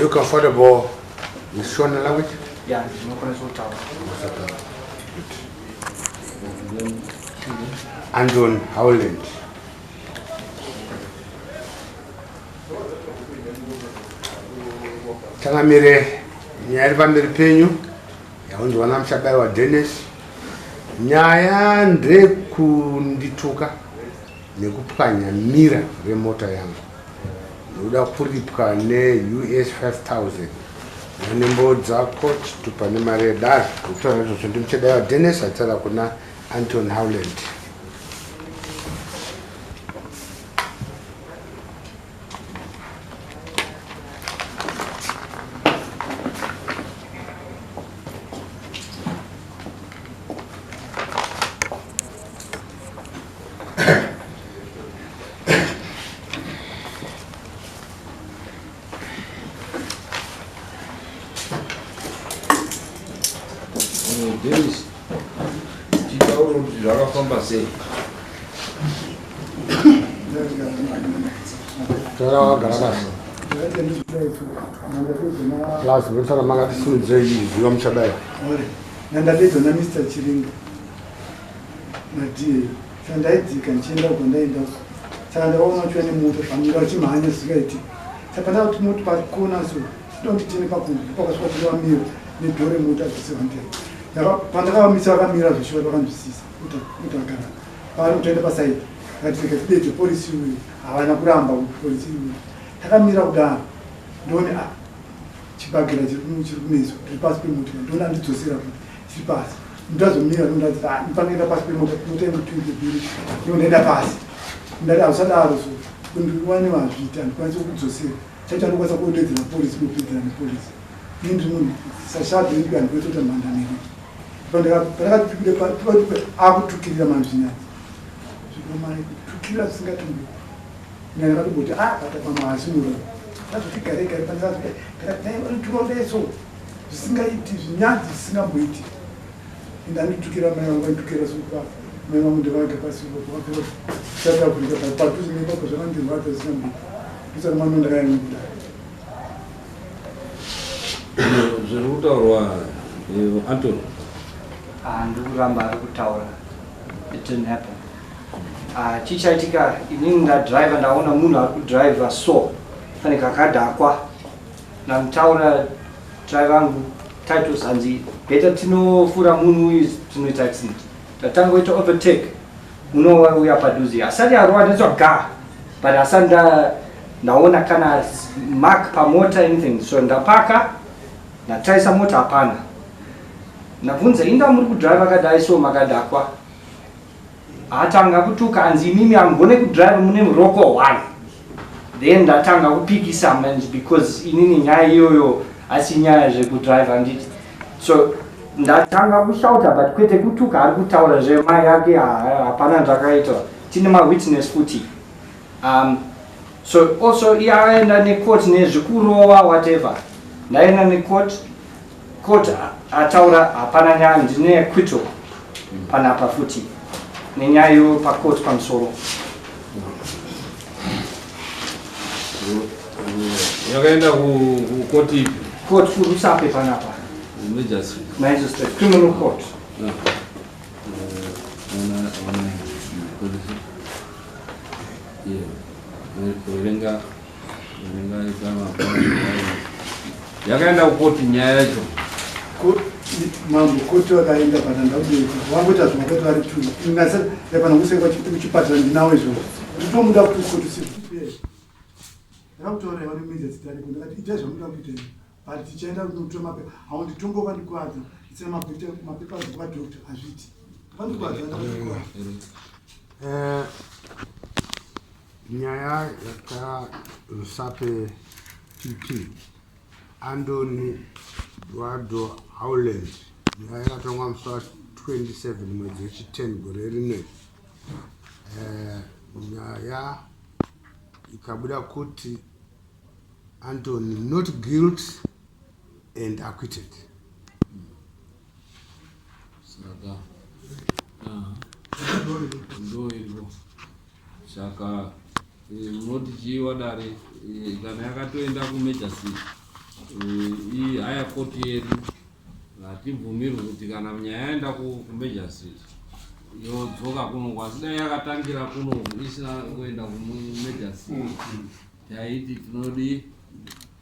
you comfortable with Shona language? Yeah, no problem. Anton Howland. Tangamire nyaya pamberi penyu yaunzwana mushabai wa Dennis. Nyaya ndekundituka nekupwanya mira remota yangu. Ndoda kuripwa ne US 5000 nanembo dzako chitupa nemari yedare kutaura izvozvo ndimuchadai wa Dennis atsara kuna Anton Howland. Deus, titauro joga com você. Tara garabas. Class, vetsara manga sunzei yomchabai. Ore. Nandabezo na Mr. Chiringa. Nadi, sandaiti kanchenda kundaenda. Sanda wona chweni muto famira chimanya sigaiti. Sapana kuti muto pakona so. Don't tini pakungu, pakaswa miro. Ni dore muto akisevante. Yaba pandaka misa kamira zvishwa vakanzwisisa kuti agara pari kutoenda pasaidi ngatika tidete polisi uyu havana kuramba polisi uyu takamira kudaro ndoni Chibhakera chiri kumeso riri pasi pemoto ndoni andidzosera kuti chiri pasi ndazomira ndati ndipanoenda pasi pemoto mutoemutwide bhiri ndondaenda pasi ndati ausadaro so kundiwane vazvita ndikwanise kudzosera chacho andikwanisa kuendedzera polisi mupindira nepolisi indri munhu sashadhi ndikani kwetota mhandaneri akutukirira mazvinyadzi zvikomai kutukirira zvisingatumbi nyaya yakatoboti patapamaasi murova azvotigaregare panaturondeso zvisingaiti zvinyadzi zvisingamboiti ende anditukira mai vangu aitukira sopa mai vangu ndevage pasi chatavurika padhuze nepapo zvakandirwadza zvisingamboiti ndisati mwana ndakayanikudai zviri kutaurwa Anton. Ndikuramba ari kutaura. It didn't happen. Chichaitika inini ndadriver ndaona munhu ari kudriver so pane kakadhakwa ndamutaura driver angu titles hanzi beta tinofura munhu uyu tinoita accident ndatanga kuita overtake munouya padhuze asati arova ndinzwa ga but asati ndaona kana mark pamota anything so ndapaka ndatarisa mota hapana ndabvunza inda muri kudrive akadai so makadhakwa atanga kutuka anzi mimi angone kudrive mune roko 1 then ndatanga kupikisa manje because inini nyaya iyoyo asi nyaya zvekudrive anditi so ndatanga kushauta but kwete kutuka ari kutaura zvemai yake hapana ndakaita tine mawitness futi so also iaenda necourt nezvekurova whatever ndaenda necourt ataura hapana nyaya ndine kwito panapa futi nenyaya iyo pacourt pamusoro yakaenda kucourt ipi? Court kuRusape panapa Major Street Criminal Court. Yakaenda kucourt nyaya yacho Mambo Kuti wakaenda pana ndaudeka wangoita zvakati vari tu ingasa yapana kusenga kuchipatara ndinawo izvo nditomuda kuti Kuti sipie ndakutaura vari midzi dzitari kuti ndakati ita zvamuda kuita but tichaenda kunotora mapepa haunditongova ndikwadza isina mapepa kwa doctor azviti pandikwadza nyaya yakaRusape PP Andoni Wado Howland nyaya yakatongwa musi wa 27 mwedzi wechi10 gore rimwe nyaya ikabuda kuti Anthony not guilty and acquitted. Saka ndo saka munoti chiwa dare kana yakatoenda kuMajor City iyi haya koti yedu hatibvumirwi kuti kana nyaya yaenda kumejasiti yodzoka kuno asidai yakatangira kuno isina kuenda kumejasiti taiti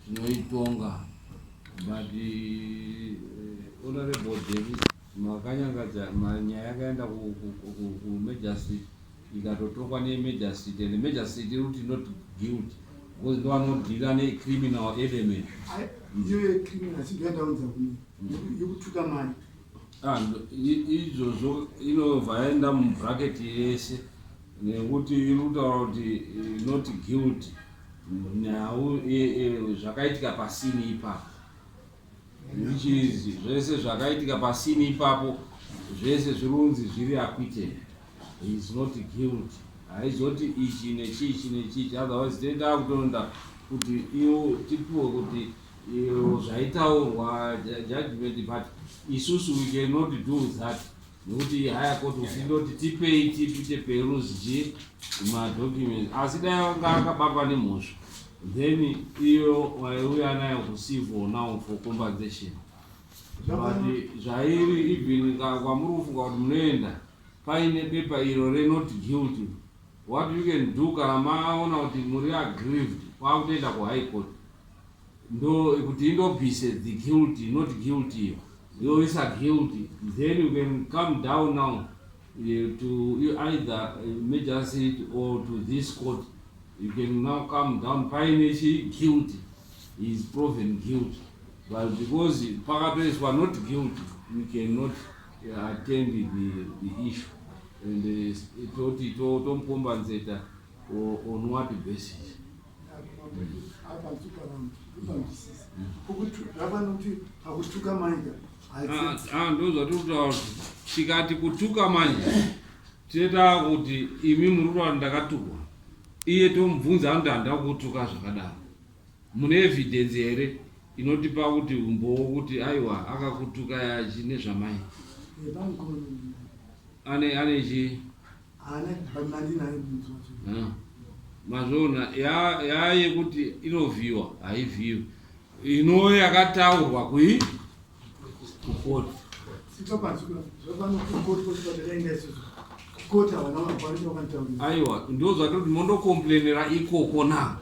tinoitonga but honorable David makanyangadza nyaya yakaenda kumejasiti ikatotongwa nemejasiti and mejasiti iruti not guilty because ndo anodhila necriminal element iyo criminal singaitaunza kuni yokutuka mani izvozvo inobva yaenda mubhraketi yese nekuti irikutaura kuti not guilty nhau zvakaitika pasini ipapo ichizi zvese zvakaitika pasini ipapo zvese zvirunzi zviri acquitted, is not guilty. Haizoti ichi nechichi nechichi, otherwise tenda kutonda kuti iyo tipuwe kuti zvaitaurwa judgment, but isusu we cannot do that. Nekuti higher court usindoti tipei tipite peruzji madocuments asi dai wanga akabatwa nemhosva, then iyo waiuya nayo kucivil now for compensation. But zvairi even kwamurufunga kuti munoenda paine pepa iro not guilty, what you can do kana maona kuti muri aggrieved kwakutoenda kuhigh court ndo kuti indobvise the guilty not guilty, you is a guilty, then you can come down now to either magistrate or to this court. You can now come down, finally guilty, he is proven guilty, but because Pagatres were not guilty, we cannot attend the issue, and it don't compensate on what basis. Ndozvatiutaura tikati kutuka manje tinoita kuti imi muri ndakatukwa, iye tomubvunza kuti handida kutuka zvakadaro, mune evidence here inotipa kuti umbowo kuti aiwa akakutuka yachi nezvamai ane chi mazvona yaye kuti inovhiwa haivhiwi, ino yakataurwa kukoti. Aiwa ndozvatoti mondokomplainera ikoko na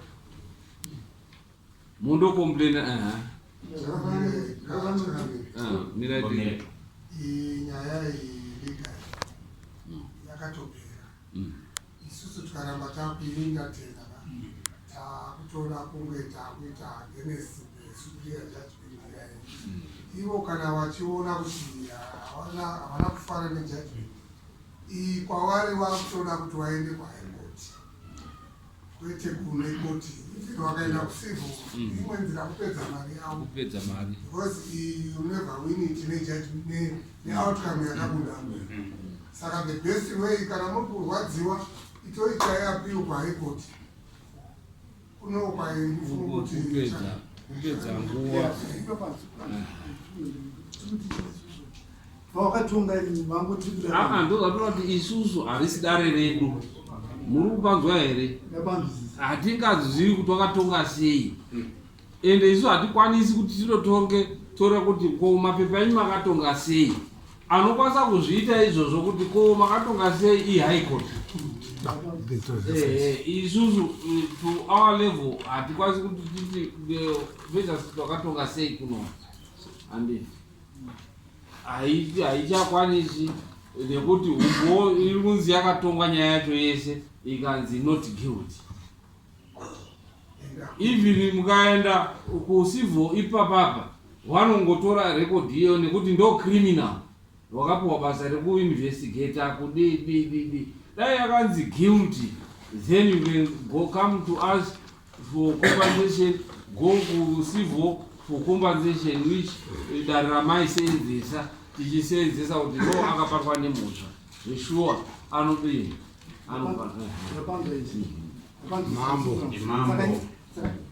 mondokomplainera nyaya yakatopera. Isusu tukaramba takuiringa tena takutoda kunge takuita superior judgment yayo. Ivo kana vachiona kuti havana kufara nejudgment iyi, kwavari vakutoda kuti vaende kuhigh court kwete kune koti. Even vakaenda kucivil imwe nzira kupedza mari yavo, because you never win it nejudgment neoutcome yakabuda. Saka the best way kana muri kurwadziwa itoitai appeal kuhigh court kuno kwaifuna kuti kupedza nguva. Ndozvatoda kuti isusu harisi dare redu, muri kupanzwa here? Hatingazivi kuti wakatonga sei, ende isu hatikwanisi kuti tinotora kuti ko mapepa enyu makatonga sei. Anokwanisa kuzviita izvozvo kuti ko makatonga sei ihigh court. Isusu to our level hatikwanisi kuti titi vezasiti wakatonga sei kuno, andi haichakwanisi nekuti umbo irunzi yakatongwa nyaya yacho yese ikanzi not guilty. Even mukaenda kucivil ipapapa vanongotora record iyo nekuti ndo criminal wakapuwa basa rekuinvestigata kudii. Dai yakanzi guilty, then you can come to us for compensation, go to civil for compensation, which dare ramaisenzesa tichisenzesa kuti no akabatwa nemhosva zveshuwa anodini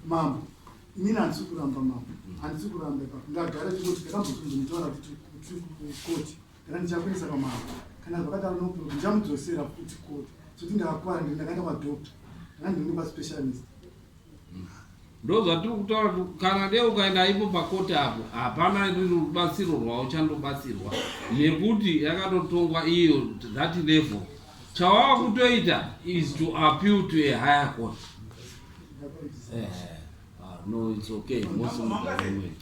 Mambo inini handisi kuramba mambo, handisi kuramba ipapo. Ndagara chingoti ndakambozondotaura kuti koti kana ndichakwinisa pamambo kana zvakadaro noproblem ndichamudzosera kuti koti, sokuti ndakakwara ndakaenda kwadoctor kana ndiri kwaspecialist. ndozvatiri kutaura kuti kana dei ukaenda ipo pakoti apo hapana rubatsiro rwauchandobatsirwa nekuti yakatotongwa iyo that level. Chawava kutoita is to appeal to a higher court. No, it's okay. Most of them.